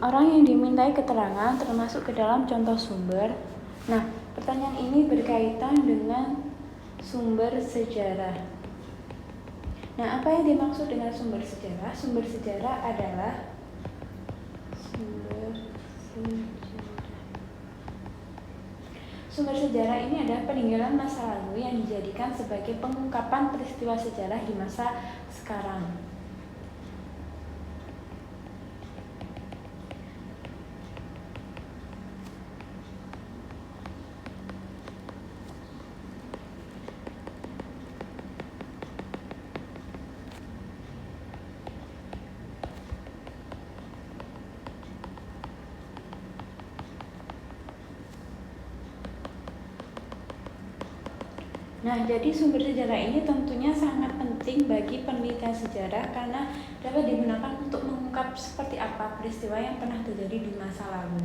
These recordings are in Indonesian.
orang yang dimintai keterangan termasuk ke dalam contoh sumber. Nah, pertanyaan ini berkaitan dengan sumber sejarah. Nah, apa yang dimaksud dengan sumber sejarah? Sumber sejarah adalah Sumber sejarah ini adalah peninggalan masa lalu yang dijadikan sebagai pengungkapan peristiwa sejarah di masa sekarang. Nah, jadi sumber sejarah ini tentunya sangat penting bagi penelitian sejarah karena dapat digunakan untuk mengungkap seperti apa peristiwa yang pernah terjadi di masa lalu.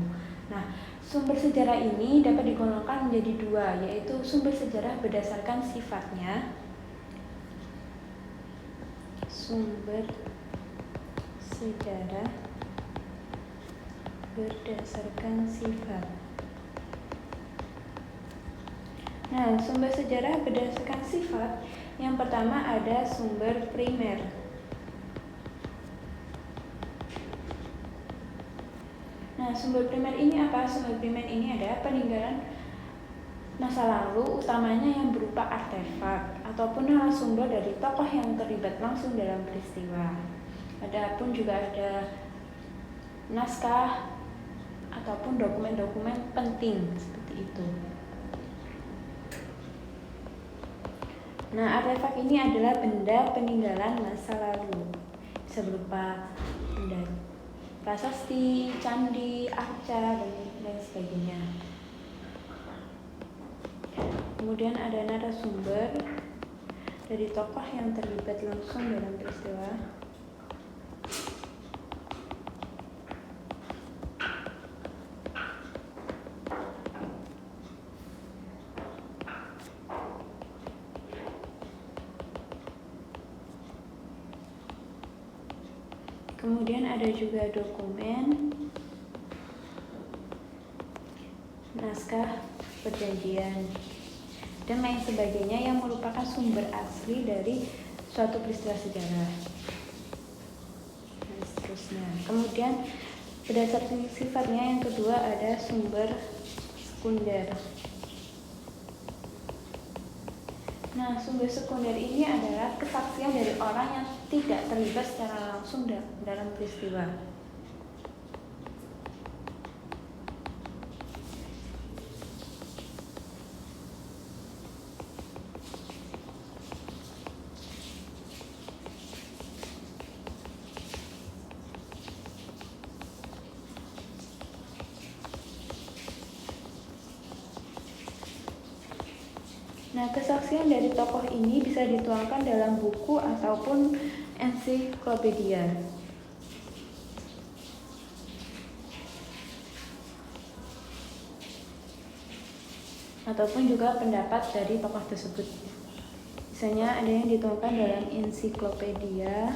Nah, sumber sejarah ini dapat digolongkan menjadi dua, yaitu sumber sejarah berdasarkan sifatnya. Sumber sejarah berdasarkan sifat. Nah, sumber sejarah berdasarkan sifat, yang pertama ada sumber primer. Nah, sumber primer ini apa? Sumber primer ini adalah peninggalan masa lalu, utamanya yang berupa artefak ataupun narasumber dari tokoh yang terlibat langsung dalam peristiwa. Adapun juga ada naskah ataupun dokumen-dokumen penting seperti itu. Nah, artefak ini adalah benda peninggalan masa lalu. Bisa berupa benda prasasti, candi, arca, dan lain sebagainya. Kemudian ada narasumber dari tokoh yang terlibat langsung dalam peristiwa. Kemudian ada juga dokumen, naskah, perjanjian, dan lain sebagainya yang merupakan sumber asli dari suatu peristiwa sejarah. Dan seterusnya. Kemudian berdasarkan sifatnya yang kedua ada sumber sekunder. Nah, sumber sekunder ini adalah kesaksian dari orang yang tidak terlibat secara langsung dalam peristiwa. Nah, kesaksian dari tokoh ini bisa dituangkan dalam buku ataupun ensiklopedia. Ataupun juga pendapat dari tokoh tersebut. Misalnya ada yang dituangkan dalam ensiklopedia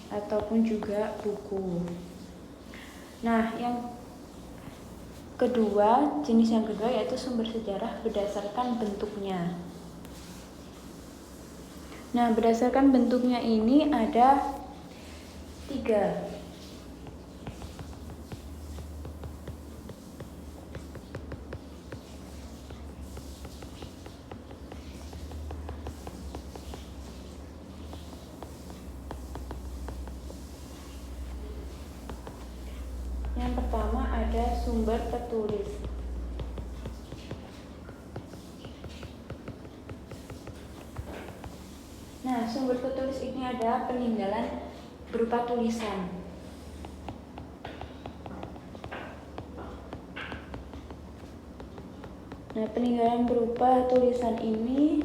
ataupun juga buku. Nah, jenis yang kedua yaitu sumber sejarah berdasarkan bentuknya. Nah, berdasarkan bentuknya ini ada 3. Yang pertama ada sumber tertulis. Nah, sumber tertulis ini adalah peninggalan berupa tulisan. Nah, peninggalan berupa tulisan ini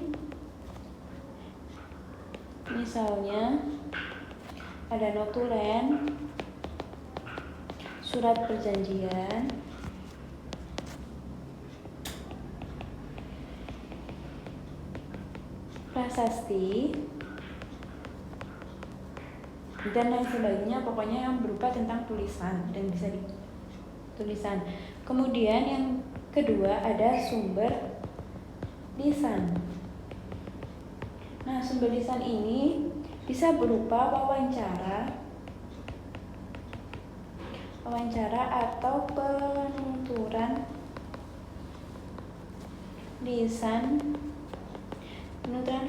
misalnya ada notulen, surat perjanjian, prasasti, dan lain sebagainya, pokoknya yang berupa tentang tulisan dan bisa tulisan. Kemudian yang kedua ada sumber lisan. Nah, sumber lisan ini bisa berupa wawancara atau penuturan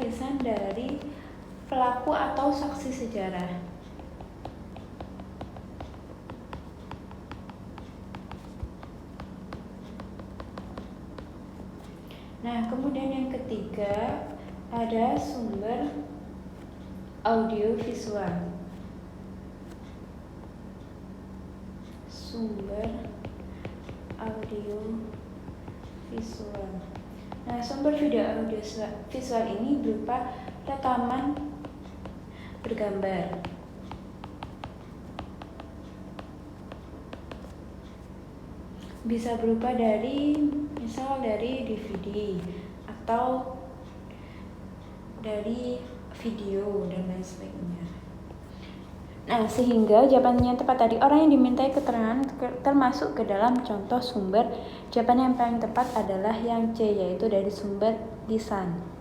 lisan dari pelaku atau saksi sejarah. Nah, kemudian yang ketiga ada sumber audiovisual. Nah, sumber video audiovisual ini berupa rekaman bergambar. Bisa berupa dari DVD atau dari video dan lain sebagainya. Nah, sehingga jawaban yang tepat tadi, orang yang dimintai keterangan termasuk ke dalam contoh sumber. Jawaban yang paling tepat adalah yang C, yaitu dari sumber lisan.